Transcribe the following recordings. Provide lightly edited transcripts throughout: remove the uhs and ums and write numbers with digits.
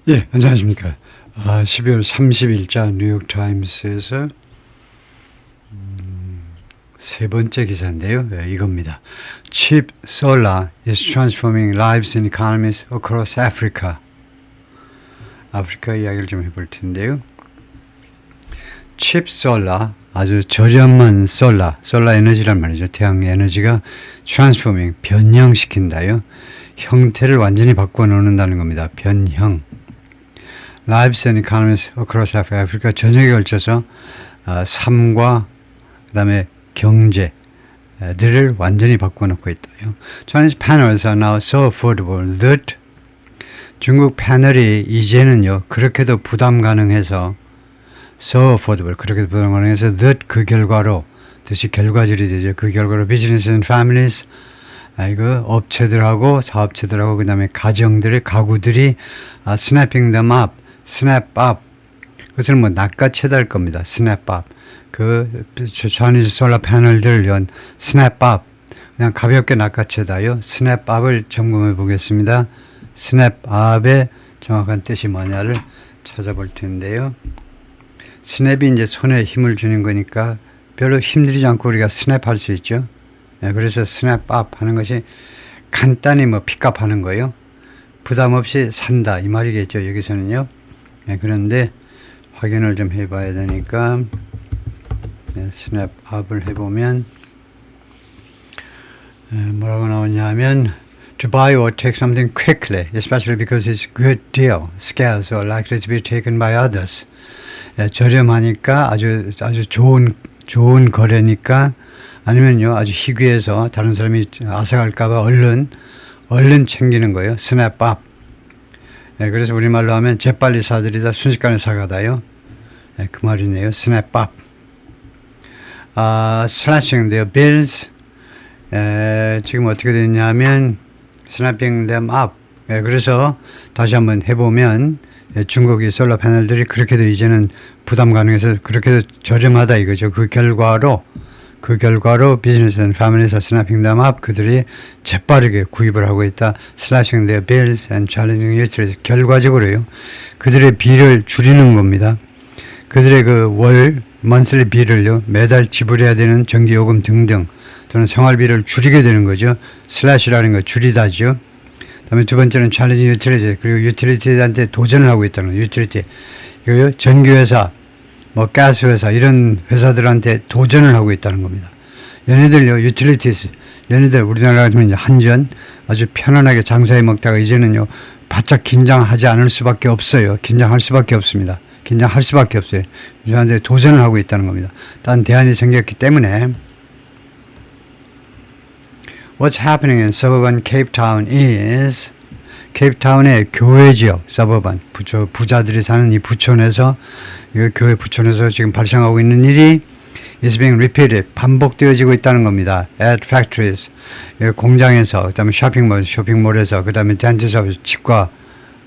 예, 안녕하십니까. 12월 30일자 뉴욕타임스에서 세 번째 기사인데요. 예, 이겁니다. Cheap solar is transforming lives and economies across Africa. 아프리카 이야기를 좀 해볼 텐데요. Cheap solar, 아주 저렴한 솔라 에너지란 말이죠. 태양 에너지가 transforming, 변형시킨다요. 형태를 완전히 바꿔 놓는다는 겁니다. 변형. Lives and economies across Africa. 아프리카 전역에 걸쳐서 삶과 그 다음에 경제들을 완전히 바꿔놓고 있다요. Chinese panels are now so affordable that 중국 패널이 이제는요 그렇게도 부담 가능해서 so affordable 그렇게도 부담 가능해서 that 그 결과로 뜻이 결과질이 되죠. 그 결과로 business and families 이거 업체들하고 사업체들하고 그 다음에 가정들의 가구들이 snapping them up, snap up 그것을 뭐 낚아채달 겁니다. snap up 그 Chinese 솔라 패널들 연 snap up 그냥 가볍게 낚아채다요. snap up을 점검해 보겠습니다. snap up의 정확한 뜻이 뭐냐를 찾아볼 텐데요. 스냅이 이제 손에 힘을 주는 거니까 별로 힘들이지 않고 우리가 스냅 할 수 있죠. 네, 그래서 스냅 업 하는 것이 간단히 뭐 픽업 하는 거예요. 부담 없이 산다 이 말이겠죠. 여기서는요. 네, 그런데 확인을 좀 해봐야 되니까 네, 스냅 업을 해보면 뭐라고 나오냐면 to buy or take something quickly, especially because it's a good deal, scarce or likely to be taken by others. 예, 저렴하니까 아주 좋은 거래니까 아니면요 아주 희귀해서 다른 사람이 앗아갈까봐 얼른 챙기는 거예요. 스냅업. 예, 그래서 우리말로 하면 재빨리 사들이다 순식간에 사가다요. 예, 그 말이네요. 스냅업. Slashing their bills. 지금 어떻게 됐냐면 snapping them up. 예, 그래서 다시 한번 해보면 중국의 솔라 패널들이 그렇게도 이제는 부담 가능해서 그렇게도 저렴하다 이거죠. 그 결과로 비즈니스 앤 패밀리에서 스나핑 them up 그들이 재빠르게 구입을 하고 있다. slashing their bills and challenging utilities 결과적으로요. 그들의 비를 줄이는 겁니다. 그들의 그 월 monthly 비를요 매달 지불해야 되는 전기요금 등등 또는 생활비를 줄이게 되는 거죠. slash라는 거 줄이다죠. 다음에 두 번째는 챌린징 유틸리티 그리고 유틸리티한테 도전을 하고 있다는 거예요. 유틸리티 이거요 전기회사 뭐 가스회사 이런 회사들한테 도전을 하고 있다는 겁니다. 얘네들요 유틸리티스 얘네들 우리나라 같으면 한전 아주 편안하게 장사해 먹다가 이제는요 바짝 긴장하지 않을 수밖에 없어요. 긴장할 수밖에 없습니다. 긴장할 수밖에 없어요. 이들한테 도전을 하고 있다는 겁니다. 딴 대안이 생겼기 때문에 What's happening in suburban Cape Town is 케이프타운의 교외 지역, 서버반, 부자들이 사는 이 부촌에서 이 교외 부촌에서 지금 발생하고 있는 일이 is being repeated, 반복되어지고 있다는 겁니다. At factories, 공장에서, 그 다음에 쇼핑몰에서, 그 다음에 덴티스업에서, 치과,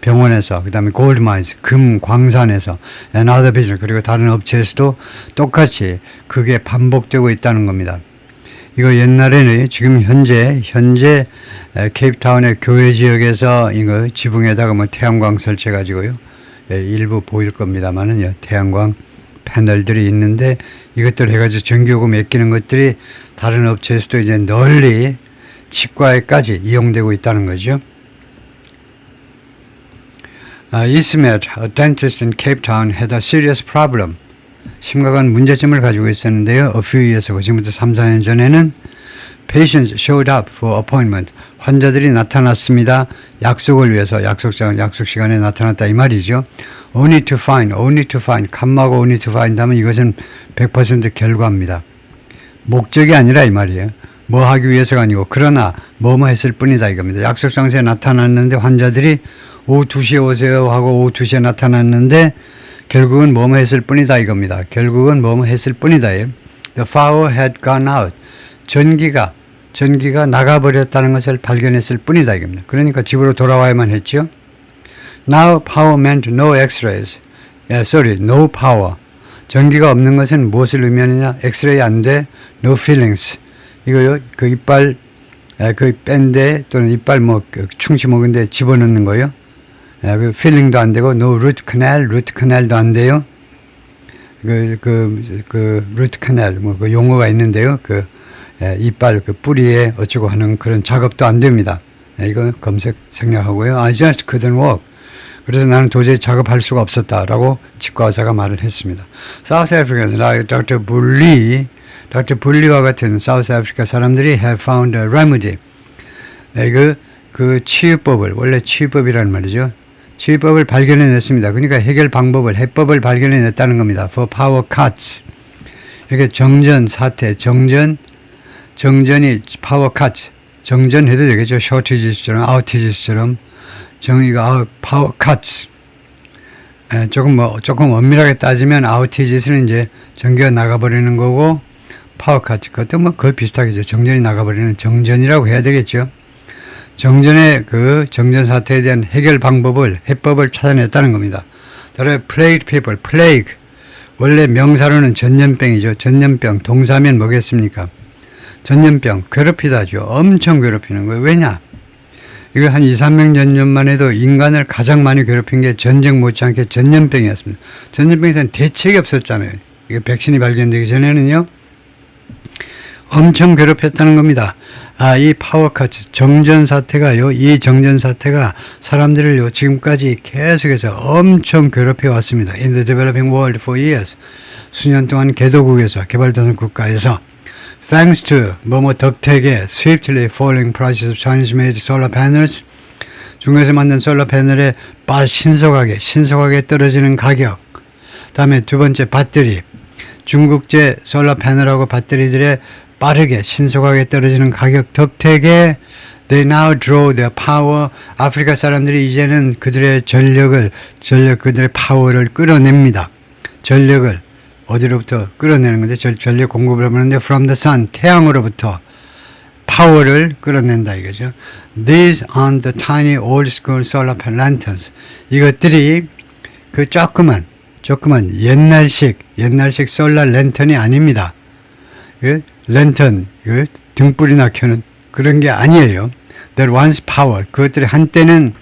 병원에서, 그 다음에 골드마인스, 금, 광산에서, and other business, 그리고 다른 업체에서도 똑같이 그게 반복되고 있다는 겁니다. 이거 옛날에는 지금 현재 케이프타운의 교외 지역에서 이거 지붕에다가 뭐 태양광 설치해 가지고요. 일부 보일 겁니다만은요. 태양광 패널들이 있는데 이것들 해 가지고 전기요금 아끼는 것들이 다른 업체에서도 이제 널리 치과에까지 이용되고 있다는 거죠. Ismet, a dentist in Cape Town, had a serious problem. 심각한 문제점을 가지고 있었는데요. A few years ago, 지금부터 3, 4년 전에는 patients showed up for appointment. 환자들이 나타났습니다. 약속을 위해서 약속 시간에 나타났다 이 말이죠. only to find, 칸막고 only to find 하면 이것은 100% 결과입니다. 목적이 아니라 이 말이에요. 뭐 하기 위해서가 아니고 그러나 뭐뭐 했을 뿐이다 이겁니다. 약속 장소에 나타났는데 환자들이 오후 2시에 오세요 하고 오후 2시에 나타났는데 결국은 뭐뭐 했을 뿐이다 이겁니다. 결국은 뭐뭐 했을 뿐이다예요. The power had gone out. 전기가 나가버렸다는 것을 발견했을 뿐이다 이겁니다. 그러니까 집으로 돌아와야만 했죠. Now power meant no x-rays. no power. 전기가 없는 것은 무엇을 의미하느냐? 엑스레이 안 돼. No feelings. 이거요. 그 이빨 그 뺀데 또는 이빨 뭐 충치 먹은데 집어넣는 거요. 그 필링도 안 되고 no root canal, 루트 캐널도 안 돼요. 그 루트 캐널 뭐 그 용어가 있는데요. 그 이빨 그 뿌리에 어쩌고 하는 그런 작업도 안 됩니다. 이거 검색 생략하고요. I just couldn't walk. 그래서 나는 도저히 작업할 수가 없었다라고 치과 의사가 말을 했습니다. South Africans like Dr. Bulli와 같은 사우스 아프리카 사람들이 have found a remedy. 그 치유법을, 원래 치유법이라는 말이죠. 치유법을 발견해냈습니다. 그러니까 해결 방법을, 해법을 발견해냈다는 겁니다. For power cuts. 이렇게 정전 사태, 정전이 power cuts. 정전해도 되겠죠. shortages처럼, outages처럼. 정의가 power cuts. 조금 엄밀하게 따지면 outages는 이제 전기가 나가버리는 거고, power cuts. 그것도 뭐 거의 비슷하겠죠. 정전이 나가버리는 정전이라고 해야 되겠죠. 정전의 그 정전 사태에 대한 해결 방법을, 해법을 찾아냈다는 겁니다. 다른 plague people, plague. 원래 명사로는 전염병이죠. 전염병, 동사면 뭐겠습니까? 전염병, 괴롭히다죠. 엄청 괴롭히는 거예요. 왜냐? 이거 한 2, 300년 해도 인간을 가장 많이 괴롭힌 게 전쟁 못지않게 전염병이었습니다. 전염병에 대한 대책이 없었잖아요. 이게 백신이 발견되기 전에는요. 엄청 괴롭혔다는 겁니다. 이 파워카츠 정전 사태가요. 이 정전 사태가 사람들을요. 지금까지 계속해서 엄청 괴롭혀 왔습니다. In the developing world for years. 수년 동안 개도국에서 개발도상 국가에서 Thanks to 뭐뭐 덕택에 swiftly falling prices of Chinese-made solar panels. 중국에서 만든 솔라 패널의 신속하게 떨어지는 가격. 다음에 두 번째 배터리. 중국제 솔라 패널하고 배터리들의 빠르게 신속하게 떨어지는 가격 덕택에 they now draw their power. 아프리카 사람들이 이제는 그들의 그들의 파워를 끌어냅니다. 전력을 어디로부터 끌어내는 건데 전력 공급을 하는데 from the sun, 태양으로부터 파워를 끌어낸다 이거죠. These are the tiny old school solar lanterns. 이것들이 그 조그만 옛날식 솔라 랜턴이 아닙니다. 그 랜턴, 그 등불이나 켜는 그런 게 아니에요. That once power. 그것들이 한때는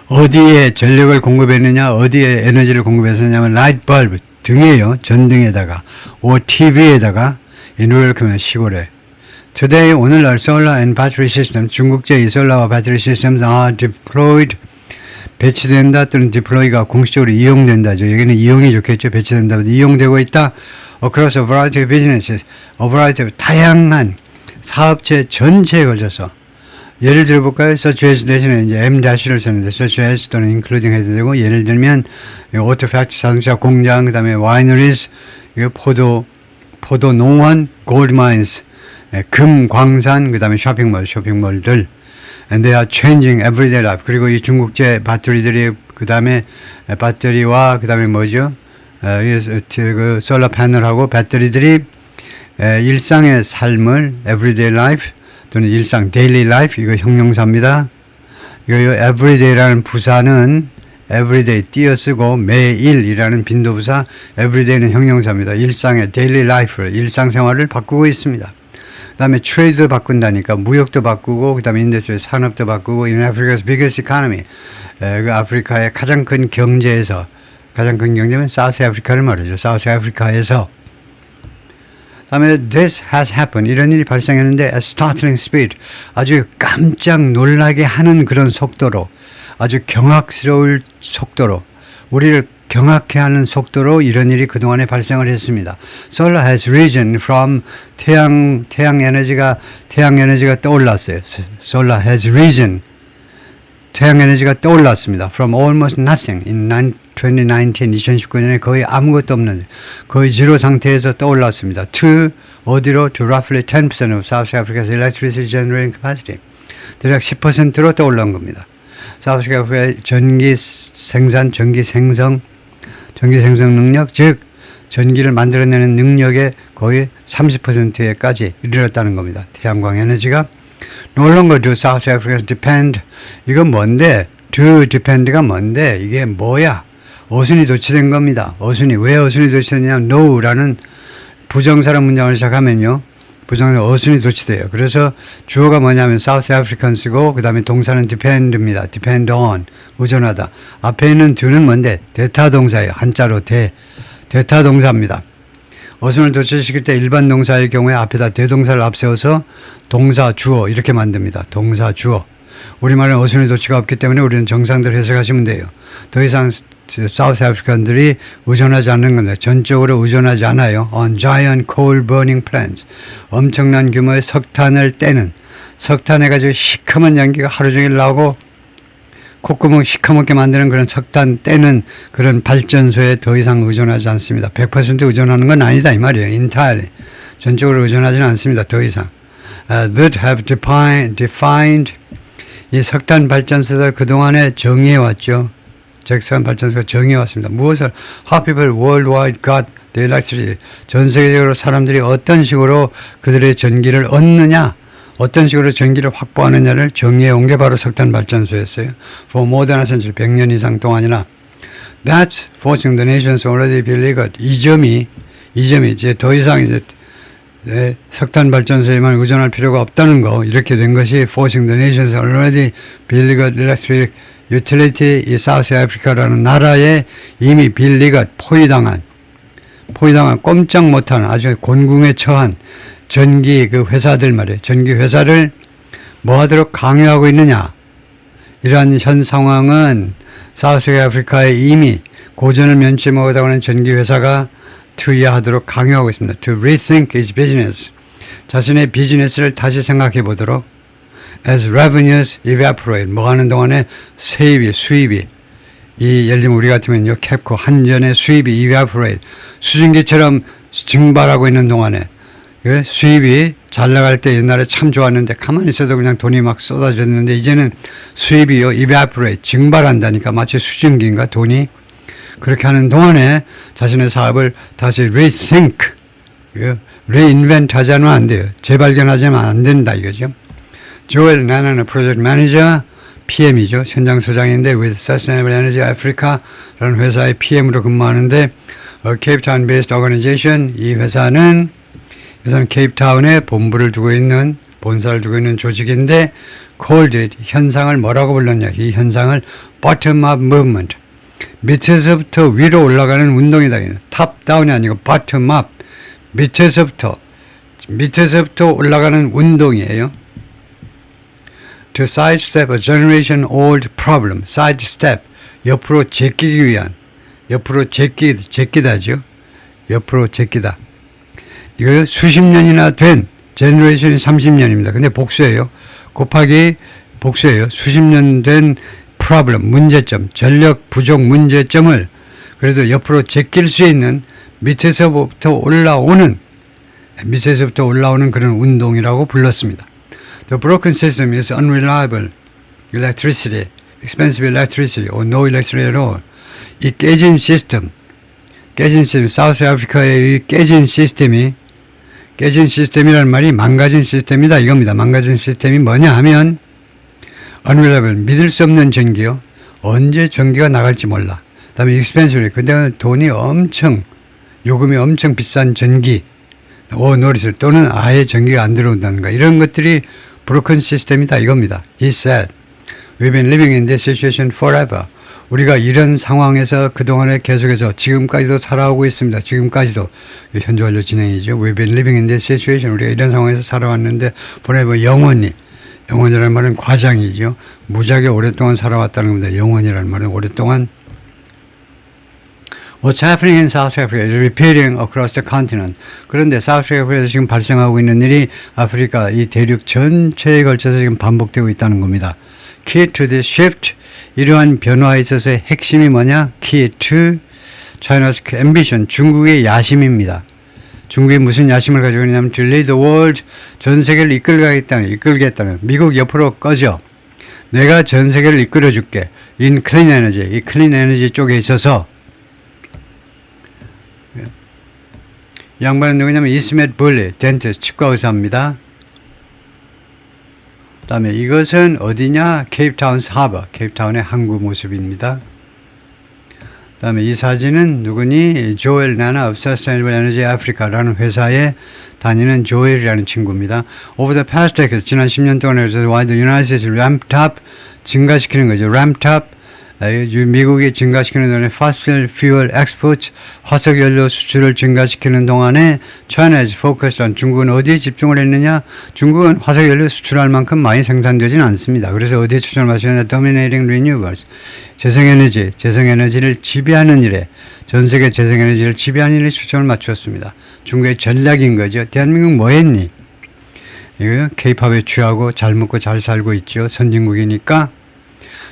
어디에 전력을 공급했느냐, 어디에 에너지를 공급했느냐면 light bulb, 등에요. 전등에다가, or TV에다가, in rural community, 시골에. Today, 오늘날 solar and battery system, 중국제 이 솔라와 배터리 systems are deployed, 배치된다 또는 deploy가 공식적으로 이용된다죠. 여기는 이용이 좋겠죠. 배치된다. 이용되고 있다. Across a variety of businesses, a variety of 다양한 사업체 전체에 걸쳐서 예를 들어볼까요? such as 대신에 이제 M-를 쓰는데 such as 또는 including 해도 되고 예를 들면 auto factory 자동차 공장 그다음에 wineries 포도 농원 gold mines 금 광산 그다음에 쇼핑몰들 and they are changing everyday life. 그리고 이 중국제 배터리들이 그다음에 배터리와 그다음에 뭐죠? 그 솔라 패널하고 배터리들이 일상의 삶을 everyday life 또는 일상 daily life 이거 형용사입니다. 이거 everyday라는 부사는 everyday 띄어쓰고 매일이라는 빈도부사 everyday는 형용사입니다. 일상의 daily life를 일상생활을 바꾸고 있습니다. 그 다음에 트레이드 바꾼다니까 무역도 바꾸고 그 다음에 인더스트리 산업도 바꾸고 in Africa's biggest economy 그 아프리카의 가장 큰 경제에서 가장 큰 경제는 사우스 아프리카를 말이죠. 사우스 아프리카에서 다음에 this has happened 이런 일이 발생했는데 at startling speed 아주 깜짝 놀라게 하는 그런 속도로 아주 경악스러울 속도로 우리를 경악해 하는 속도로 이런 일이 그동안에 발생을 했습니다. Solar has risen from 태양 에너지가 떠올랐어요. Solar has risen 태양 에너지가 떠올랐습니다. From almost nothing in 2019 거의 아무것도 없는 거의 제로 상태에서 떠올랐습니다. To 어디로? To roughly 10% of South Africa's electricity generating capacity. 대략 10%로 떠올란 겁니다. South Africa의 전기 생성 능력, 즉 전기를 만들어내는 능력의 거의 30%에까지 이르렀다는 겁니다. 태양광 에너지가 No longer do South Africans depend. 이건 뭔데? To depend가 뭔데? 이게 뭐야? 어순이 도치된 겁니다. 왜 어순이 도치됐냐면 no라는 부정사로 문장을 시작하면요. 부정사 어순이 도치돼요. 그래서 주어가 뭐냐면 South Africans고 그 다음에 동사는 depend입니다. depend on, 의존하다. 앞에 있는 do는 뭔데? 대타 동사예요. 한자로 대타 동사입니다. 어순을 도치시킬 때 일반 동사의 경우에 앞에다 대동사를 앞세워서 동사 주어 이렇게 만듭니다. 동사 주어. 우리말은 어순의 도치가 없기 때문에 우리는 정상대로 해석하시면 돼요. 더 이상 사우스 아프리칸들이 의존하지 않는 건데 전적으로 의존하지 않아요. On giant coal burning plants. 엄청난 규모의 석탄을 떼는 석탄해가지고 시커먼 연기가 하루 종일 나오고 콧구멍 시커멓게 만드는 그런 석탄 떼는 그런 발전소에 더 이상 의존하지 않습니다. 100% 의존하는 건 아니다 이 말이에요. entirely. 전적으로 의존하지는 않습니다. 더 이상. That have defined 이 석탄 발전소를 그동안에 정의해왔죠. 석탄 발전소가 정의해왔습니다. 무엇을 How people worldwide got the electricity. 전 세계적으로 사람들이 어떤 식으로 그들의 전기를 얻느냐 어떤 식으로 전기를 확보하느냐를 정의해온 게 바로 석탄 발전소였어요. For more than a century, 100년 이상 동안이나 That's forcing the nations already beleaguered. 이 점이 이제 더 이상 이제 석탄 발전소에만 의존할 필요가 없다는 거 이렇게 된 것이 forcing the nations already beleaguered electric utility 이 사우스 아프리카라는 나라에 이미 beleaguered 포위당한 꼼짝 못하는 아주 곤궁에 처한 전기 그 회사들 말이에요. 전기 회사를 뭐 하도록 강요하고 있느냐. 이러한 현 상황은 사우스 아프리카에 이미 고전을 면치 못하고 있는 전기 회사가 투여하도록 강요하고 있습니다. To rethink its business. 자신의 비즈니스를 다시 생각해 보도록 as revenues evaporate. 뭐 하는 동안에 수입이 예를 들면 우리 같으면요 캡코 한전의 수입이 evaporate. 수증기처럼 증발하고 있는 동안에 수입이 잘 나갈 때 옛날에 참 좋았는데 가만히 있어도 그냥 돈이 막 쏟아졌는데 이제는 수입이요 evaporate 증발한다니까 마치 수증기인가 돈이 그렇게 하는 동안에 자신의 사업을 다시 rethink reinvent 하자면 안 돼요. 재발견하자면 안 된다 이거죠. 조엘 나나는 프로젝트 매니저 PM이죠. 현장 소장인데 with Sustainable Energy Africa라는 회사의 PM으로 근무하는데 케이프타운 베이스드 오거니제이션 이 회사는 케이프타운에 본사를 두고 있는 조직인데 called it 현상을 뭐라고 불렀냐 이 현상을 bottom up movement 밑에서부터 위로 올라가는 운동이다. 탑 다운이 아니고 bottom up 밑에서부터 올라가는 운동이에요. To sidestep a generation old problem. sidestep 옆으로 제끼기 위한 제끼다죠. 옆으로 제끼다. 이거 수십 년이나 된 제너레이션이 30년입니다. 근데 복수예요. 곱하기 복수예요. 수십 년 된 프로블럼, 문제점, 전력 부족 문제점을 그래도 옆으로 제낄 수 있는 밑에서부터 올라오는 그런 운동이라고 불렀습니다. The broken system is unreliable electricity, expensive electricity, or no electricity at all. 이 깨진 시스템, 사우스 아프리카의 이 깨진 시스템이라는 말이 망가진 시스템이다 이겁니다. 망가진 시스템이 뭐냐 하면 unreliable, 믿을 수 없는 전기요. 언제 전기가 나갈지 몰라. 그 다음에 expensive, 근데 요금이 엄청 비싼 전기, 노리스 또는 아예 전기가 안 들어온다는 거. 이런 것들이 broken 시스템이다 이겁니다. He said, we've been living in this situation forever. 우리가 이런 상황에서 그동안에 계속해서 지금까지도 살아오고 있습니다. 지금까지도 현재 완료 진행이죠. We've been living in this situation. 우리가 이런 상황에서 살아왔는데 forever 영원이라는 말은 과장이죠. 무지하게 오랫동안 살아왔다는 겁니다. 영원이라는 말은 오랫동안. What's happening in South Africa is repeating across the continent. 그런데 사우스 아프리카에서 지금 발생하고 있는 일이 아프리카 이 대륙 전체에 걸쳐서 지금 반복되고 있다는 겁니다. Key to this shift, 이러한 변화에 있어서의 핵심이 뭐냐? Key to China's ambition, 중국의 야심입니다. 중국이 무슨 야심을 가지고 있냐면 to lead the world, 전 세계를 이끌겠다는 미국 옆으로 꺼져. 내가 전 세계를 이끌어줄게. In clean energy, 이 클린 에너지 쪽에 있어서 이 양반은 누구냐면 이스멧 볼리, 덴티스트, 치과 의사입니다. 그 다음에 이것은 어디냐? 케이프타운스 하버, 케이프타운의 항구 모습입니다. 그 그다음에 이 사진은 누구니? 조엘 나나 of Sustainable Energy Africa라는 회사에 다니는 조엘이라는 친구입니다. Over the past decade, 지난 10년 동안 해서 why the United States ramped up, 증가시키는 거죠. ramped up, 미국이 증가시키는 동안에 fossil fuel exports, 화석연료 수출을 증가시키는 동안에 China is focused on, 중국은 어디에 집중을 했느냐? 중국은 화석연료 수출할 만큼 많이 생산되지는 않습니다. 그래서 어디에 초점을 맞추느냐? Dominating renewables, 재생에너지를 지배하는 일에, 전 세계 재생에너지를 지배하는 일에 초점을 맞추었습니다. 중국의 전략인 거죠. 대한민국 뭐 했니? 이거 K-팝에 취하고 잘 먹고 잘 살고 있죠. 선진국이니까.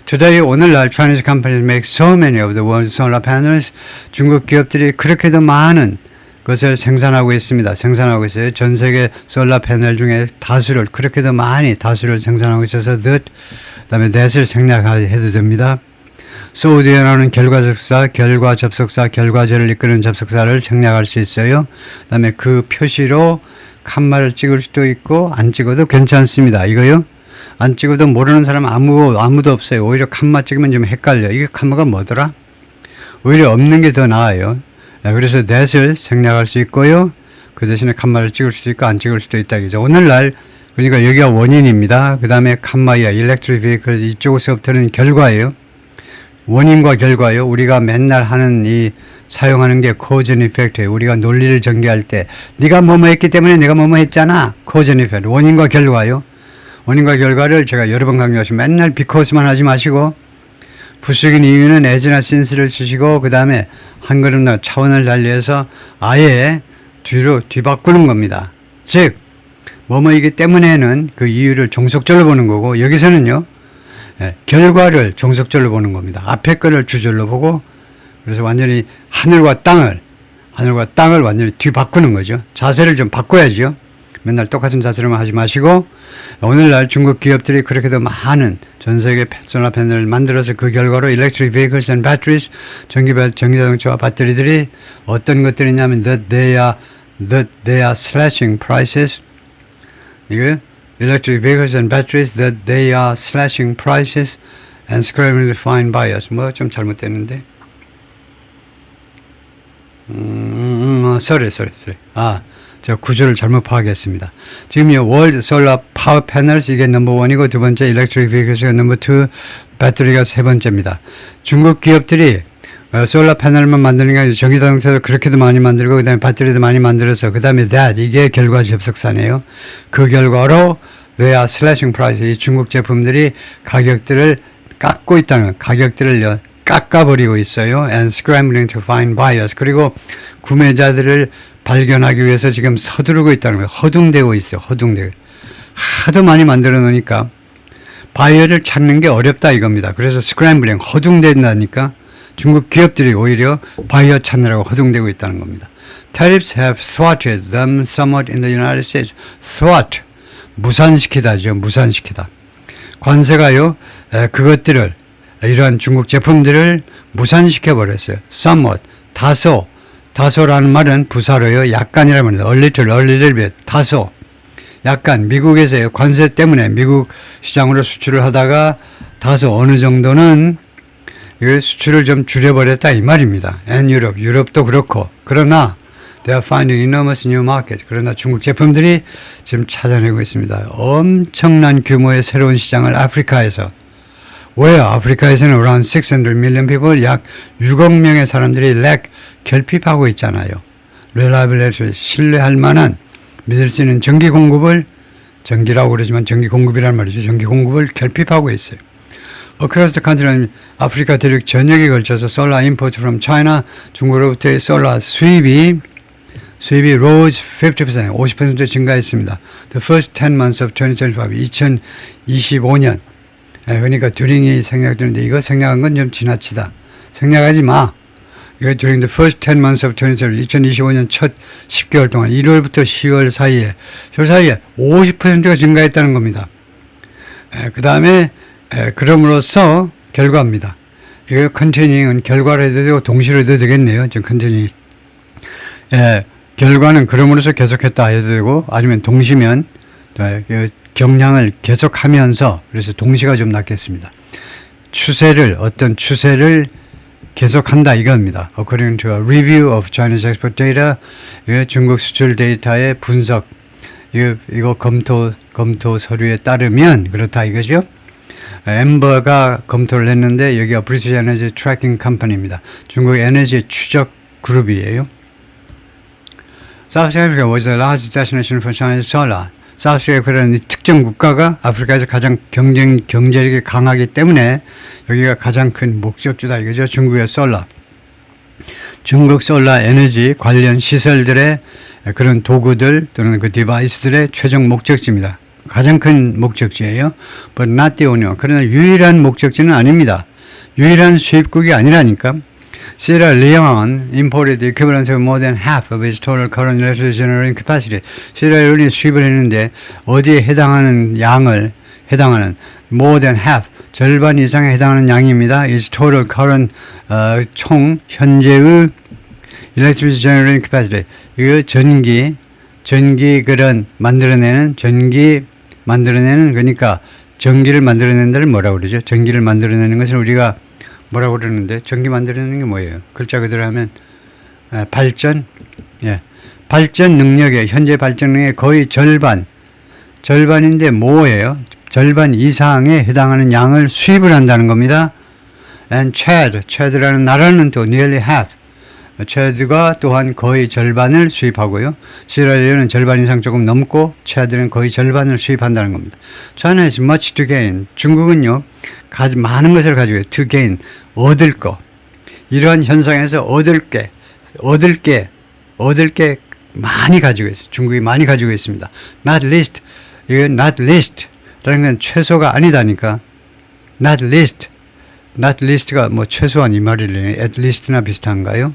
Today, 오늘날 Chinese companies make so many of the world's solar panels. 중국 기업들이 그렇게도 많은 것을 생산하고 있습니다. 생산하고 있어요. 전 세계 솔라 패널 중에 다수를, 그렇게도 많이 다수를 생산하고 있어서 그다음에 that을 생략해도 됩니다. 소우디에 나오는 결과절을 이끄는 접속사를 생략할 수 있어요. 그다음에 그 표시로 칸마를 찍을 수도 있고 안 찍어도 괜찮습니다. 이거요. 안 찍어도 모르는 사람 아무도 없어요. 오히려 칸마 찍으면 좀 헷갈려. 이게 칸마가 뭐더라? 오히려 없는 게 더 나아요. 그래서 that을 생략할 수 있고요. 그 대신에 칸마를 찍을 수도 있고 안 찍을 수도 있다. 그죠? 오늘날 그러니까 여기가 원인입니다. 그 다음에 칸마야 electric vehicle 이쪽에서부터는 결과예요. 원인과 결과요. 우리가 맨날 하는 사용하는 게 cause and effect예요. 우리가 논리를 전개할 때 네가 뭐뭐 했기 때문에 내가 뭐뭐 했잖아. cause and effect. 원인과 결과요. 원인과 결과를 제가 여러 번 강조하시고 맨날 because만 하지 마시고 부수적인 이유는 as나 since를 쓰시고 그 다음에 한 걸음 더 차원을 달리해서 아예 뒤바꾸는 겁니다. 즉 뭐뭐이기 때문에는 그 이유를 종속절로 보는 거고 여기서는요. 결과를 종속절로 보는 겁니다. 앞에 거를 주절로 보고 그래서 완전히 하늘과 땅을 완전히 뒤바꾸는 거죠. 자세를 좀 바꿔야죠. 맨날 똑같은 자세로만 하지 마시고 오늘날 중국 기업들이 그렇게도 많은 전 세계 솔라 패널을 만들어서 그 결과로 electric vehicles and batteries 전기자동차와 배터리들이 어떤 것들이냐면 that they are slashing prices. 이거 electric vehicles and batteries that they are slashing prices and scrambling to find buyers. 뭐 좀 잘못됐는데. sorry. 저 구조를 잘못 파악했습니다. 지금요, World Solar Power Panels 이게 넘버 1이고 두 번째 Electric Vehicles가 넘버 2, 배터리가 세 번째입니다. 중국 기업들이 솔라 패널만 만드는 게 아니라 전기자동차도 그렇게도 많이 만들고 그 다음에 배터리도 많이 만들어서 그 다음에 that 이게 결과 접속사네요. 그 결과로 they are slashing price 이 중국 제품들이 가격들을 깎고 있다는 가격들을 깎아버리고 있어요. And scrambling to find buyers 그리고 구매자들을 발견하기 위해서 지금 서두르고 있다는 거예요. 허둥대고 있어요. 하도 많이 만들어 놓으니까 바이어를 찾는 게 어렵다 이겁니다. 그래서 scrambling 허둥댄다니까 중국 기업들이 오히려 바이어 찾느라고 허둥대고 있다는 겁니다. Tariffs have thwarted them somewhat in the United States. thwart, 무산시키다죠. 무산시키다. 관세가요, 그것들을, 이러한 중국 제품들을 무산시켜버렸어요. somewhat, 다소라는 말은 부사로요, 약간이라는 말입니다. a little bit, 다소. 약간, 미국에서의 관세 때문에 미국 시장으로 수출을 하다가 다소 어느 정도는 수출을 좀 줄여버렸다 이 말입니다. and 유럽도 그렇고. 그러나 they are finding enormous new market. 그러나 중국 제품들이 지금 찾아내고 있습니다. 엄청난 규모의 새로운 시장을 아프리카에서. 왜 아프리카에서는 around 600 million people, 약 6억 명의 사람들이 결핍하고 있잖아요. reliability, 신뢰할 만한 믿을 수 있는 전기 공급을, 전기라고 그러지만 전기 공급이란 말이죠. 전기 공급을 결핍하고 있어요. Across the country, 아프리카 대륙 전역에 걸쳐서 solar import from China, 중국으로부터의 솔라 수입이 rose 50% 증가했습니다. The first 10 months of 2025, 2025년. 그러니까 듀링이 생략되는데 이거 생략한 건 좀 지나치다. 생략하지 마. 이거 during the first 10 months of 2025년 첫 10개월 동안 1월부터 10월 사이에 50%가 증가했다는 겁니다. 그 다음에 그럼으로써 결과입니다. 이거 continuing은 결과로 해도 되고 동시로 해도 되겠네요. 지금 continuing. 결과는 그럼으로써 계속했다 해도 되고 아니면 동시면 경량을 계속하면서 그래서 동시가 좀 낫겠습니다. 어떤 추세를 계속한다 이겁니다. According to a review of China's export data, 이거 중국 수출 데이터의 분석, 이거 검토 서류에 따르면 그렇다 이거죠. 엠버가 검토를 했는데 여기가 British Energy Tracking Company입니다. 중국 에너지 추적 그룹이에요. South Africa was the largest destination for China's solar. 사우스 아프리카라는 특정 국가가 아프리카에서 가장 경제력이 강하기 때문에 여기가 가장 큰 목적지다 이거죠. 중국의 솔라. 중국 솔라 에너지 관련 시설들의 그런 도구들 또는 그 디바이스들의 최종 목적지입니다. 가장 큰 목적지예요. But not the only one. 그러나 유일한 목적지는 아닙니다. 유일한 수입국이 아니라니까. Sierra Leone imported the equivalent of more than half of its total current electricity generating capacity. 시에라리온이 수입을 했는데 어디에 해당하는 more than half, 절반 이상에 해당하는 양입니다. its total current 총 현재의 electricity generating capacity. 이거 전기 그런 만들어내는 그러니까 전기를 만들어내는 데를 뭐라고 그러죠? 전기를 만들어내는 것을 우리가 뭐라고 그러는데 전기 만들어내는 게 뭐예요? 글자 그대로 하면 발전. 발전 능력의 현재 발전 능력의 거의 절반인데 뭐예요? 절반 이상에 해당하는 양을 수입을 한다는 겁니다. And Chad라는 나라는 또 nearly half. 체드가 또한 거의 절반을 수입하고요. 시에라리온은 절반 이상 조금 넘고 체드는 거의 절반을 수입한다는 겁니다. China has much to gain. 중국은요, 많은 것을 가지고 있어요. To gain, 얻을 거. 이러한 현상에서 얻을 게 많이 가지고 있어요. 중국이 많이 가지고 있습니다. Not least, 이건 not least라는 건 최소가 아니다니까. Not least가 뭐 최소한 이 말이래요. At least나 비슷한가요?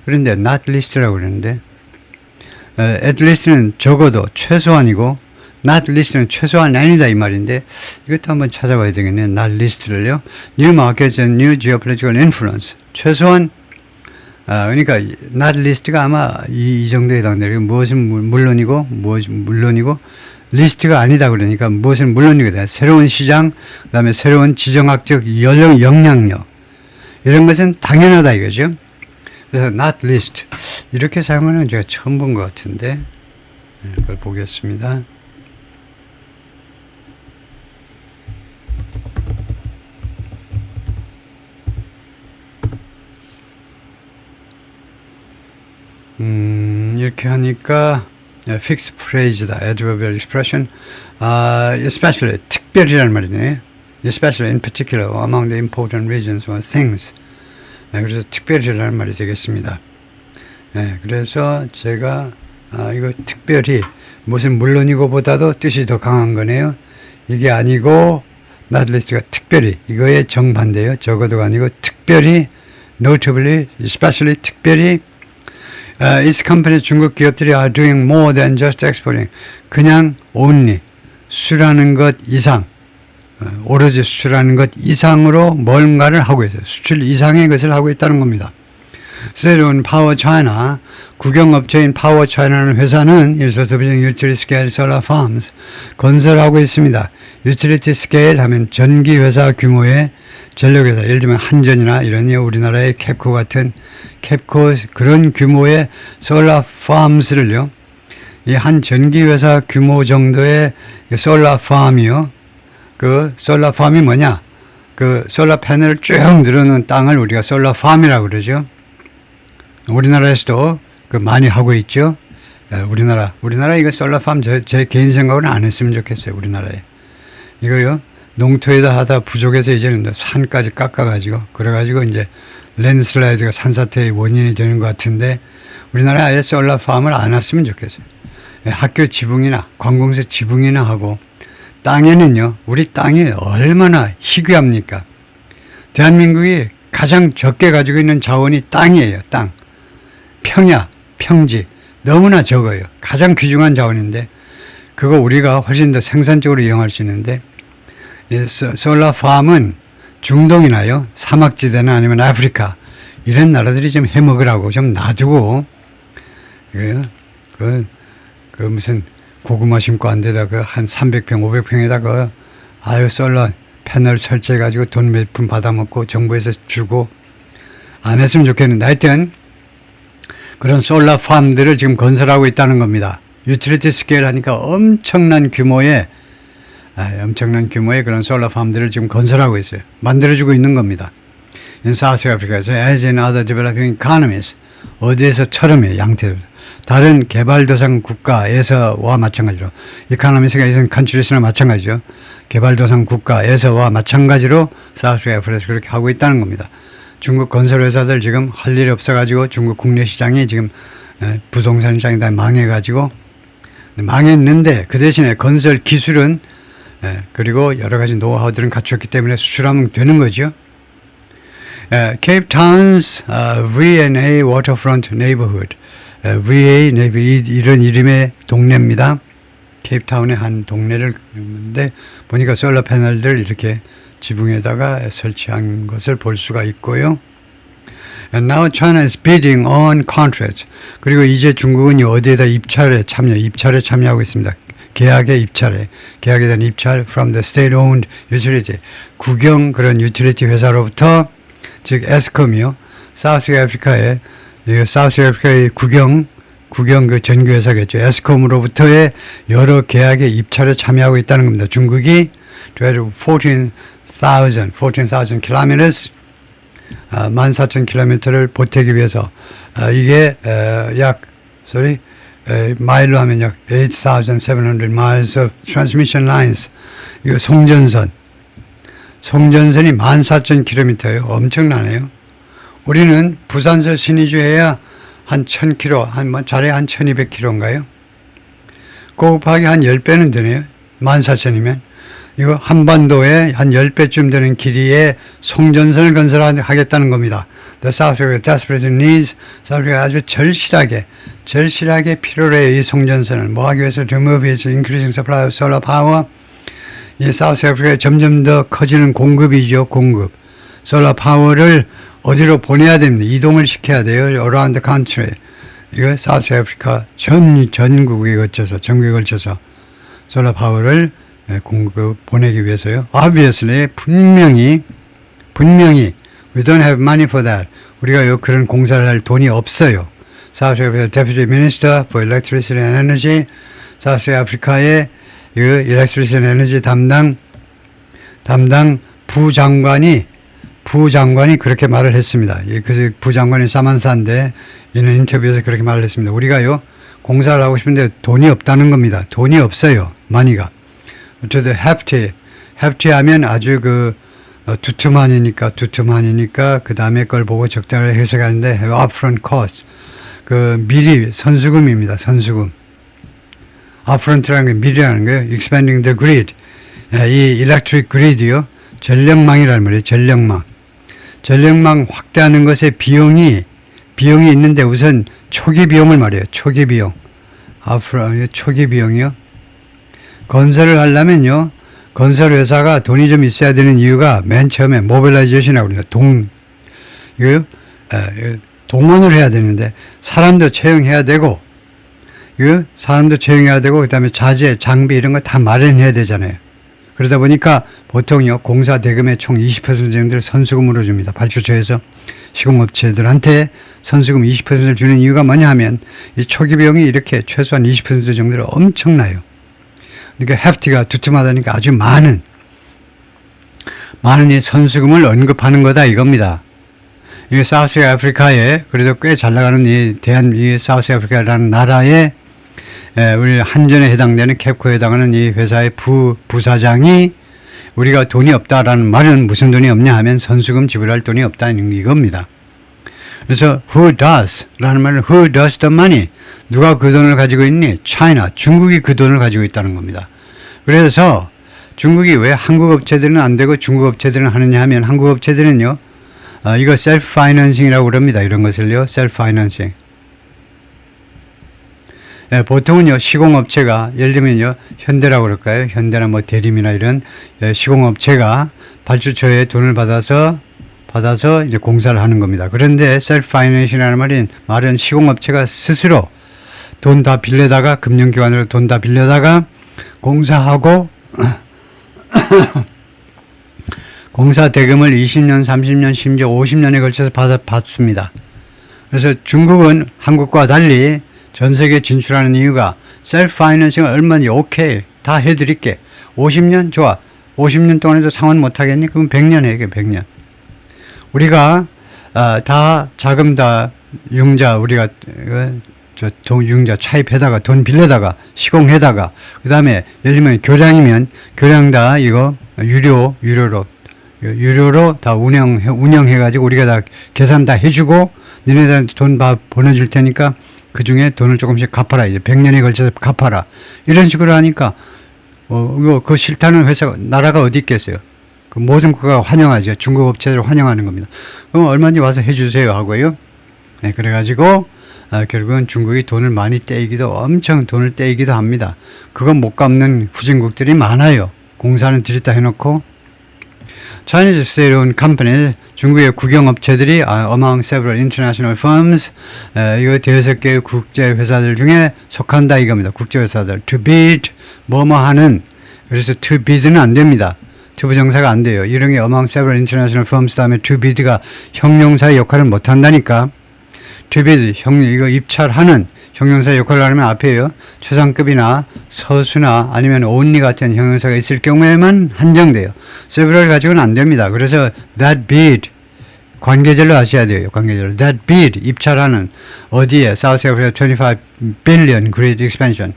그런데 not least라고 그러는데 at least는 적어도 최소한이고 not least는 최소한이 아니다 이 말인데 이것도 한번 찾아봐야 되겠네요. not least를요. New markets and new geopolitical influence. 최소한 그러니까 not least가 아마 이 정도에 해당돼요. 무엇은 물론이고 리스트가 아니다 그러니까 무엇은 물론이거든. 새로운 시장, 그다음에 새로운 지정학적 영향력 이런 것은 당연하다 이거죠. 그래서 not least 이렇게 사용하는 제가 처음 본 것 같은데 그걸 보겠습니다. 이렇게 하니까 fixed phrase다. adverbial expression. especially 특별히라는 말이네. especially in particular among the important regions or things. 그래서 특별히라는 말이 되겠습니다. 그래서 제가 이거 특별히 무슨 물론이고 보다도 뜻이 더 강한 거네요. 이게 아니고 not least가 특별히 이거의 정반대예요. 적어도가 아니고 특별히 notably, especially 특별히 its companies 중국 기업들이 are doing more than just exporting. 그냥 only 수라는 것 이상 오로지 수출하는 것 이상으로 뭔가를 하고 있어요. 수출 이상의 것을 하고 있다는 겁니다. 새로운 파워 차이나 국영업체인 파워 차이나라는 회사는 일소서비스 유틸리티 스케일 솔라 팜스 건설하고 있습니다. 유틸리티 스케일 하면 전기회사 규모의 전력회사, 예를 들면 한전이나 이런 우리나라의 캡코 같은 캡코 그런 규모의 솔라 팜스를요. 이 한 전기회사 규모 정도의 솔라 팜이요. 그 솔라 팜이 뭐냐? 그 솔라 패널을 쭉 늘어놓은 땅을 우리가 솔라 팜이라고 그러죠. 우리나라에서도 그 많이 하고 있죠. 우리나라 이거 솔라 팜 제 개인 생각으로는 안 했으면 좋겠어요. 우리나라에 이거요 농토에다 하다 부족해서 이제는 산까지 깎아가지고 그래가지고 이제 랜드슬라이드가 산사태의 원인이 되는 것 같은데 우리나라에 아예 솔라 팜을 안 했으면 좋겠어요. 학교 지붕이나 관공서 지붕이나 하고 땅에는요, 우리 땅이 얼마나 희귀합니까? 대한민국이 가장 적게 가지고 있는 자원이 땅이에요, 땅. 평야, 평지. 너무나 적어요. 가장 귀중한 자원인데, 그거 우리가 훨씬 더 생산적으로 이용할 수 있는데, 솔라팜은 중동이나요, 사막지대나 아니면 아프리카, 이런 나라들이 좀 해먹으라고 좀 놔두고, 무슨, 고구마 심고 안 되다 한 300평, 500평에다가 아유 솔라 패널 설치해가지고 돈 몇 푼 받아먹고 정부에서 주고 안 했으면 좋겠는데 하여튼 그런 솔라 팜들을 지금 건설하고 있다는 겁니다. 유틸리티 스케일 하니까 엄청난 규모의 그런 솔라 팜들을 지금 건설하고 있어요. 만들어주고 있는 겁니다. In South Africa에서 as in other developing economies 어디에서처럼이에요. 양태로 다른 개발도상 국가에서와 마찬가지로 economies가 있는 countries나 마찬가지죠. 개발도상 국가에서와 마찬가지로 South Africa에서 그렇게 하고 있다는 겁니다. 중국 건설회사들 지금 할 일이 없어가지고 중국 국내 시장이 지금 부동산 시장이 다 망해가지고 망했는데 그 대신에 건설 기술은 그리고 여러 가지 노하우들은 갖췄기 때문에 수출하면 되는 거죠. Cape Town's V&A Waterfront Neighborhood, VA 이런 이름의 동네입니다. 케이프타운의 한 동네를 그렸는데 보니까 솔라 패널들 이렇게 지붕에다가 설치한 것을 볼 수가 있고요. And now China is bidding on contracts. 그리고 이제 중국은 어디에다 입찰에 참여하고 있습니다. 계약에 대한 입찰 from the state-owned utility. 국영 그런 유틸리티 회사로부터 즉 에스컴이요. 사우스 아프리카의 국영 그 전기회사겠죠. 에스컴으로부터의 여러 계약의 입찰에 참여하고 있다는 겁니다. 중국이 14,000 kilometers 14,000km를 보태기 위해서 이게 마일로 하면 약 8,700 miles of transmission lines. 이거 송전선이 14,000km예요. 엄청나네요. 우리는 부산서 신의주해야 한 1,000km, 잘해 한 1,200km인가요? 곱하기 한 10배는 되네요. 14,000이면. 이거 한반도에 한 10배쯤 되는 길이의 송전선을 건설하겠다는 겁니다. The South Africa desperately needs, South Africa 아주 절실하게 필요로 해요. 이 송전선을. 뭐 하기 위해서 to move its increasing supply of solar power. 이 사우스 아프리카에 점점 더 커지는 공급이죠. 공급. 솔라 파워를 어디로 보내야 됩니다. 이동을 시켜야 돼요. Around the country. 이거 사우스 아프리카 전국에 걸쳐서 솔라 파워를 공급 보내기 위해서요. Obviously, 분명히 we don't have money for that. 우리가 그런 공사를 할 돈이 없어요. South Africa Deputy Minister for Electricity and Energy, 사우스 아프리카의 Electricity and Energy 담당 부장관이 그렇게 말을 했습니다. 그 부장관이 사만사인데 이는 인터뷰에서 그렇게 말을 했습니다. 우리가요 공사를 하고 싶은데 돈이 없다는 겁니다. 돈이 없어요. money가. To the hefty 하면 아주 두툼하니까 그 다음에 걸 보고 적당하게 해석하는데 upfront cost 미리 선수금입니다. 선수금. upfront라는 게 미리라는 거예요. expanding the grid. 이 electric grid요. 전력망이라는 말이에요. 전력망 확대하는 것에 비용이 있는데 우선 초기 비용을 말이에요. 초기 비용. 초기 비용이요. 건설을 하려면요. 건설 회사가 돈이 좀 있어야 되는 이유가 맨 처음에 모빌라이제이션이라고 그래요. 동원을 해야 되는데 사람도 채용해야 되고 그다음에 자재, 장비 이런 거 다 마련해야 되잖아요. 그러다 보니까 보통요. 공사 대금의 총 20% 정도를 선수금으로 줍니다. 발주처에서 시공업체들한테 선수금 20%를 주는 이유가 뭐냐 하면 이 초기 비용이 이렇게 최소한 20% 정도로 엄청나요. 그러니까 hefty가 두툼하다니까 아주 많은 이 선수금을 언급하는 거다 이겁니다. 이게 사우스 아프리카에 그래도 꽤 잘 나가는 이 사우스 아프리카라는 나라에 우리 한전에 해당되는 캡코에 해당하는 이 회사의 부사장이 우리가 돈이 없다라는 말은 무슨 돈이 없냐 하면 선수금 지불할 돈이 없다는 이겁니다. 그래서 who does? 라는 말은 who does the money? 누가 그 돈을 가지고 있니? China. 중국이 그 돈을 가지고 있다는 겁니다. 그래서 중국이 왜 한국 업체들은 안 되고 중국 업체들은 하느냐 하면 한국 업체들은요. 이거 self-financing이라고 그럽니다. 이런 것을요. self-financing. 보통은요. 시공업체가 예를 들면요. 현대라고 그럴까요? 현대나 뭐 대림이나 이런 시공업체가 발주처에 돈을 받아서 이제 공사를 하는 겁니다. 그런데 self-financing이라는 말은 시공업체가 스스로 돈 다 빌려다가 금융기관으로 돈 다 빌려다가 공사하고 공사 대금을 20년, 30년, 심지어 50년에 걸쳐서 받습니다. 그래서 중국은 한국과 달리 전 세계에 진출하는 이유가 셀프 파이낸싱을 얼마든지 오케이 다 해드릴게. 50년? 좋아. 50년 동안에도 상환 못하겠니? 그럼 100년 해게 100년. 우리가 다 자금 다 융자 우리가 융자 차입해다가 돈 빌려다가 시공해다가 그 다음에 예를 들면 교량이면 교량 다 이거 유료로 다 운영해가지고 우리가 다 계산 다 해주고 니네들한테 돈 보내줄 테니까 그 중에 돈을 조금씩 갚아라. 이제 100년에 걸쳐서 갚아라. 이런 식으로 하니까 이거 그 싫다는 나라가 어디 있겠어요. 그 모든 국가가 환영하죠. 중국 업체들 환영하는 겁니다. 그럼 얼마든지 와서 해주세요 하고요. 네, 그래가지고 결국은 중국이 돈을 많이 엄청 돈을 떼이기도 합니다. 그건 못 갚는 후진국들이 많아요. 공사는 들였다 해놓고 Chinese state-owned companies, 중국의 국영업체들이 among several international firms, 이거 5개의 국제회사들 중에 속한다 이겁니다. 국제회사들. To bid, 뭐뭐 하는. 그래서 to bid는 안 됩니다. to 부정사가 안 돼요. 이런 게 among several international firms 다음에 to bid가 형용사의 역할을 못 한다니까. to bid, 이거 입찰하는 형용사의 역할을 하려면 앞에요. 최상급이나 서수나 아니면 only 같은 형용사가 있을 경우에만 한정돼요. several 가지고는 안 됩니다. 그래서 that bid 관계절로 하셔야 돼요. 관계절로. that bid 입찰하는 어디에? South Africa 25 billion great expansion.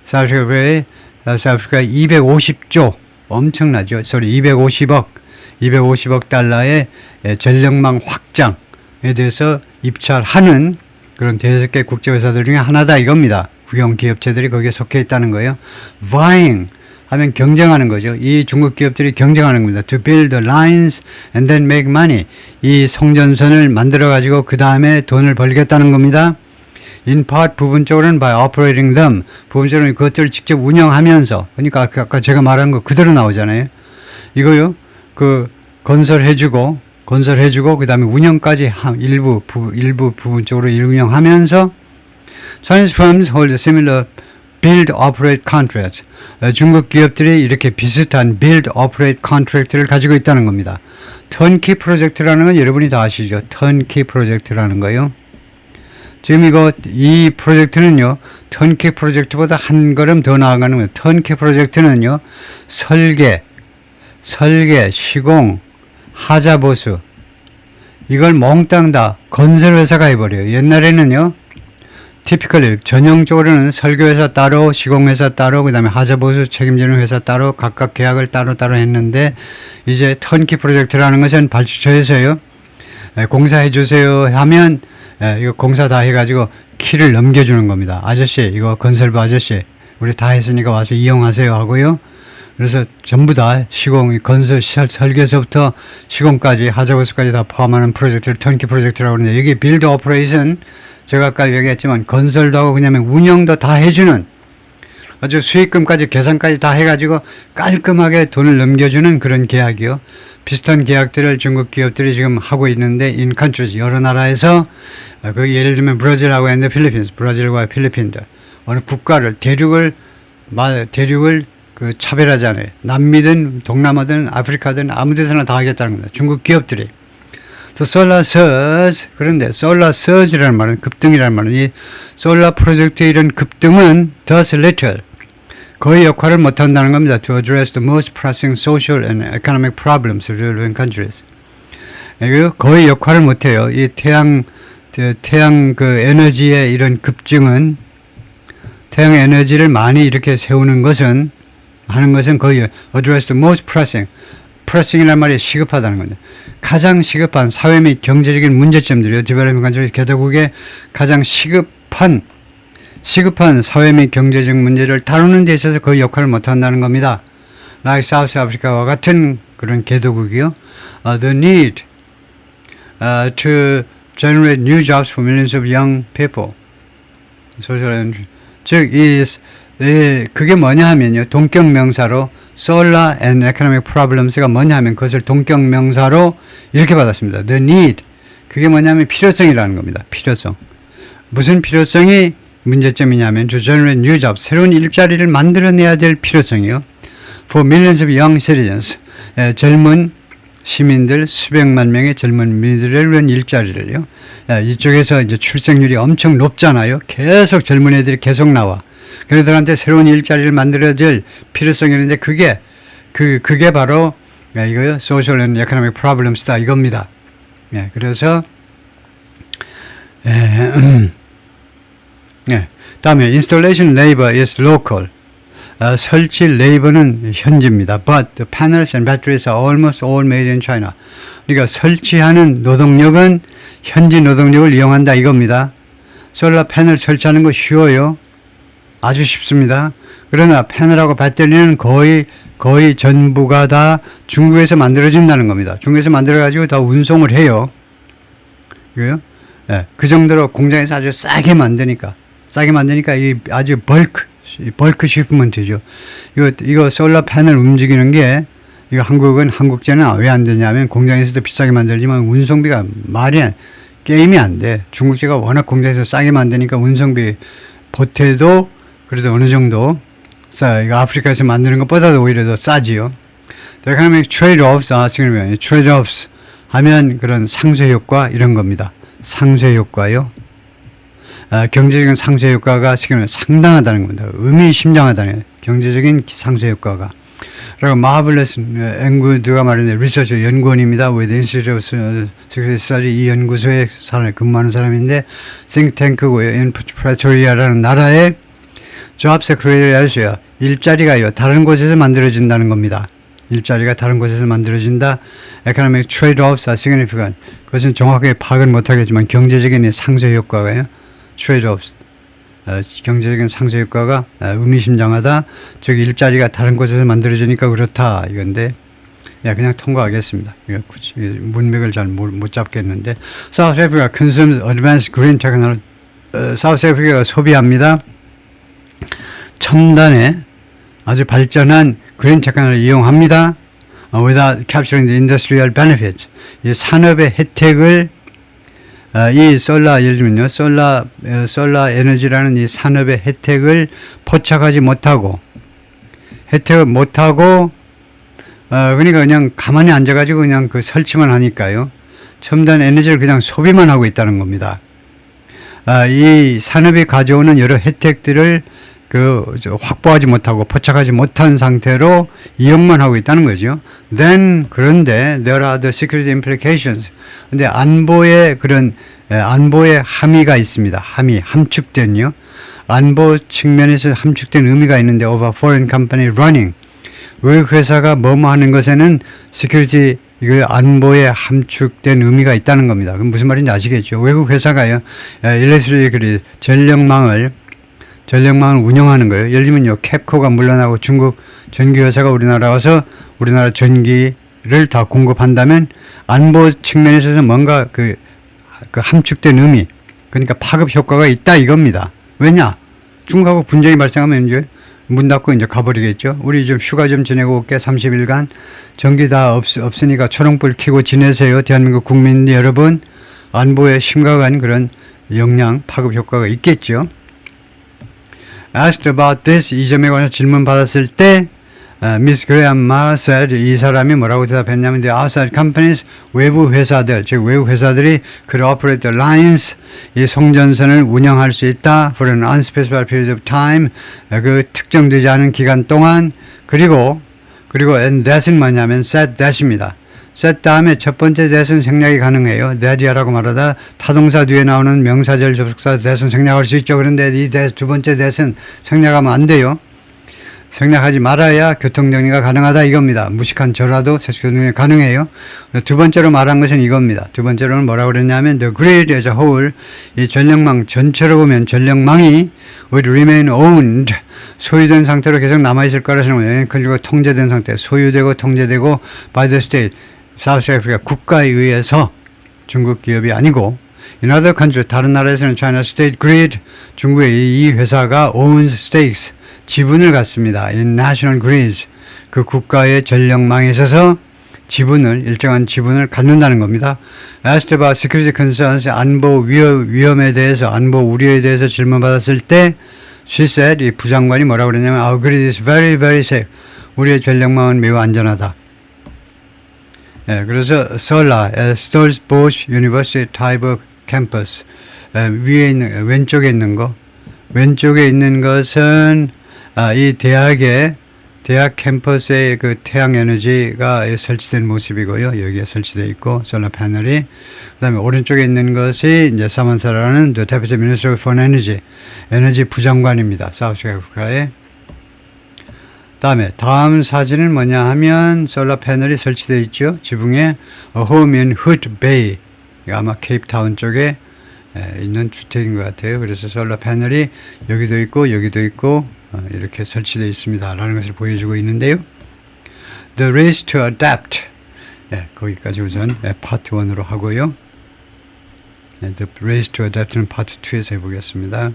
South Africa 250조 엄청나죠. 250억 달러의 전력망 확장에 대해서 입찰하는 그런 5개 국제회사들 중에 하나다 이겁니다. 국영 기업체들이 거기에 속해 있다는 거예요. vying 하면 경쟁하는 거죠. 이 중국 기업들이 경쟁하는 겁니다. to build the lines and then make money. 이 송전선을 만들어 가지고 그 다음에 돈을 벌겠다는 겁니다. in part 부분적으로는 by operating them. 부분적으로는 그것들을 직접 운영하면서 그러니까 아까 제가 말한 거 그대로 나오잖아요. 이거요. 그 건설해주고 그 다음에 운영까지 일부 부분적으로 운영하면서 Chinese firms hold similar build operate contracts. 중국 기업들이 이렇게 비슷한 build operate contract를 가지고 있다는 겁니다. turnkey 프로젝트라는 건 여러분이 다 아시죠? turnkey 프로젝트라는 거요. 지금 이 프로젝트는요, turnkey 프로젝트보다 한 걸음 더 나아가는 거예요. turnkey 프로젝트는요, 설계, 시공, 하자보수 이걸 몽땅 다 건설회사가 해버려요. 옛날에는요 typically 전형적으로는 설계회사 따로 시공회사 따로 그 다음에 하자보수 책임지는 회사 따로 각각 계약을 따로 했는데 이제 턴키 프로젝트라는 것은 발주처에서요 공사해 주세요 하면 이거 공사 다 해가지고 키를 넘겨주는 겁니다. 아저씨 이거 건설부 아저씨 우리 다 했으니까 와서 이용하세요 하고요. 그래서 전부 다 시공, 건설, 설계서부터 시공까지, 하자보수까지 다 포함하는 프로젝트를 턴키 프로젝트라고 하는데 여기 빌드 오퍼레이션 제가 아까 얘기했지만 건설도 하고 그냥 운영도 다 해주는 아주 수익금까지 계산까지 다 해가지고 깔끔하게 돈을 넘겨주는 그런 계약이요. 비슷한 계약들을 중국 기업들이 지금 하고 있는데 in countries 여러 나라에서 그 예를 들면 브라질하고 있는데 필리핀스, 브라질과 필리핀들 어느 국가를 대륙을 그 차별하지 않아요. 남미든 동남아든 아프리카든 아무 데서나 다 하겠다는 겁니다. 중국 기업들이. 또 솔라 서지 그런데 솔라 서지라는 말은 급등이라는 말은 이 솔라 프로젝트의 이런 급등은 does little 거의 역할을 못한다는 겁니다. To address the most pressing social and economic problems of developing countries. 거의 역할을 못해요. 이 태양 그 에너지의 이런 급증은 태양 에너지를 많이 이렇게 세우는 것은 하는 것은 거의 address the most pressing이란 말이 시급하다는 거죠. 가장 시급한 사회 및 경제적인 문제점들이요. 디벨로핑 컨트리 개도국의 가장 시급한 사회 및 경제적 문제를 다루는 데 있어서 거의 역할을 못한다는 겁니다. like South Africa와 같은 그런 개도국이요. The need to generate new jobs for millions of young people. 즉, 그게 뭐냐 하면요. 동격명사로 Solar and Economic Problems가 뭐냐 하면 그것을 동격명사로 이렇게 받았습니다. The need. 그게 뭐냐면 필요성이라는 겁니다. 필요성. 무슨 필요성이 문제점이냐면 to generate new jobs. 새로운 일자리를 만들어내야 될 필요성이요. For millions of young citizens. 젊은 시민들 수백만 명의 젊은이들을 위한 일자리를요. 이쪽에서 이제 출생률이 엄청 높잖아요. 계속 젊은 애들이 계속 나와. 그들한테 새로운 일자리를 만들어질 필요성이 있는데 그게 바로 이거요. Social and Economic Problems다 이겁니다. 그래서 다음에 Installation labor is local. 설치 레이버는 현지입니다. But the panels and batteries are almost all made in China. 그러니까 설치하는 노동력은 현지 노동력을 이용한다 이겁니다. 솔라 패널 설치하는 거 쉬워요. 아주 쉽습니다. 그러나 패널하고 배터리는 거의 전부가 다 중국에서 만들어진다는 겁니다. 중국에서 만들어가지고 다 운송을 해요. 그래요? 그 정도로 공장에서 아주 싸게 만드니까 이게 아주 벌크 쉬프먼트죠. 이거 솔라 패널 움직이는 게 이거 한국제는 왜 안 되냐면 공장에서도 비싸게 만들지만 운송비가 게임이 안 돼. 중국제가 워낙 공장에서 싸게 만드니까 운송비 보태도 그래도 어느 정도 이거 아프리카에서 만드는 것보다도 오히려 더 싸지요. Economic trade-offs, trade-offs 하면 그런 상쇄 효과 이런 겁니다. 상쇄 효과요. 경제적인 상쇄 효과가 상당하다는 겁니다. 의미심장하다는 거예요. 경제적인 상쇄 효과가. 그리고 마블레스 앵구드가 말하는 리서치 연구원입니다. with Institute of Security Study 이 연구소에 근무하는 사람인데 싱탱크고요. in Pretoria라는 나라에 job security elsewhere 일자리가요 다른 곳에서 만들어진다는 겁니다. 일자리가 다른 곳에서 만들어진다. Economic trade-offs are significant. 그것은 정확하게 파악은 못하겠지만 경제적인 상쇄 효과가요. trade-offs 경제적인 상쇄 효과가 의미심장하다. 즉 일자리가 다른 곳에서 만들어지니까 그렇다 이건데 그냥 통과하겠습니다. 문맥을 잘 못 잡겠는데 South Africa consumes advanced green technology. South Africa가 소비합니다. 첨단의 아주 발전한 그린 테크놀로지를 이용합니다. without capturing the industrial benefits. 이 산업의 혜택을 이 예를 들면요, 솔라 에너지라는 이 산업의 혜택을 포착하지 못하고, 그러니까 그냥 가만히 앉아가지고 그냥 그 설치만 하니까요. 첨단 에너지를 그냥 소비만 하고 있다는 겁니다. 이 산업이 가져오는 여러 혜택들을 확보하지 못하고 포착하지 못한 상태로 이용만 하고 있다는 거죠. 그런데 there are the security implications. 근데 안보의 함의가 있습니다. 함축된요. 안보 측면에서 함축된 의미가 있는데 of a foreign company running. 외국 회사가 뭐뭐 하는 것에는 security 안보에 함축된 의미가 있다는 겁니다. 그럼 무슨 말인지 아시겠죠? 외국 회사가요. 일렉트릭 전력망을 운영하는 거예요. 예를 들면요, 캡코가 물러나고 중국 전기회사가 우리나라 와서 우리나라 전기를 다 공급한다면 안보 측면에서 있어서 뭔가 그 함축된 의미, 그러니까 파급 효과가 있다 이겁니다. 왜냐? 중국하고 분쟁이 발생하면 이제 문 닫고 이제 가버리겠죠. 우리 좀 휴가 좀 지내고 올게. 30일간 전기 다 없으니까 초롱불 켜고 지내세요. 대한민국 국민 여러분, 안보에 심각한 그런 영향, 파급 효과가 있겠죠. Asked about this, 이 점에 관해서 질문 받았을 때 Miss Graham said, 이 사람이 뭐라고 대답했냐면 the outside companies, 외부 회사들, 즉 외부 회사들이 could operate the lines, 이 송전선을 운영할 수 있다 for an unspecified period of time, 그 특정되지 않은 기간 동안. 그리고 and that은 뭐냐면 set that입니다. set 다음에 첫 번째 that은 생략이 가능해요. that이라고 말하다 타동사 뒤에 나오는 명사절 접속사 that은 생략할 수 있죠. 그런데 이 that, 두 번째 that은 생략하면 안 돼요. 생략하지 말아야 교통정리가 가능하다 이겁니다. 무식한 저라도 교통정리 가능해요. 두 번째로 말한 것은 이겁니다. 두 번째로는 뭐라고 그랬냐면 the grid as a whole, 이 전력망 전체로 보면 전력망이 would remain owned, 소유된 상태로 계속 남아있을 거라는 거예요. 그리고 통제된 상태, 소유되고 통제되고 by the state, South Africa 국가에 의해서, 중국 기업이 아니고. In other countries, 다른 나라에서는 China State Grid, 중국의 이 회사가 owns stakes, 지분을 갖습니다. In national grids, 그 국가의 전력망에 있어서 일정한 지분을 갖는다는 겁니다. Asked about security concerns, 안보 위험에 대해서, 안보 우려에 대해서 질문받았을 때 she said, 이 부장관이 뭐라고 그랬냐면 Our grid is very, very safe. 우리의 전력망은 매우 안전하다. 예, 그래서 SOLA, Stellenbosch University Type Campus, 위에 있는 왼쪽에 있는 거, 왼쪽에 있는 것은 이 대학 캠퍼스의 그 태양 에너지가 설치된 모습이고요. 여기에 설치되어 있고 솔라 패널이, 그다음에 오른쪽에 있는 것이 이제 사만사라는 The Deputy Minister for Energy, 에너지 부장관입니다. 사우스아프리카에. 다음 사진은 뭐냐 하면 솔라 패널이 설치되어 있죠. 지붕에 Home in Hood Bay, 아마 케이프타운 쪽에 있는 주택인 것 같아요. 그래서 솔라 패널이 여기도 있고 여기도 있고 이렇게 설치되어 있습니다 라는 것을 보여주고 있는데요. The race to adapt, 거기까지 우선 파트 1으로 하고요. The race to adapt는 파트 2에서 해보겠습니다.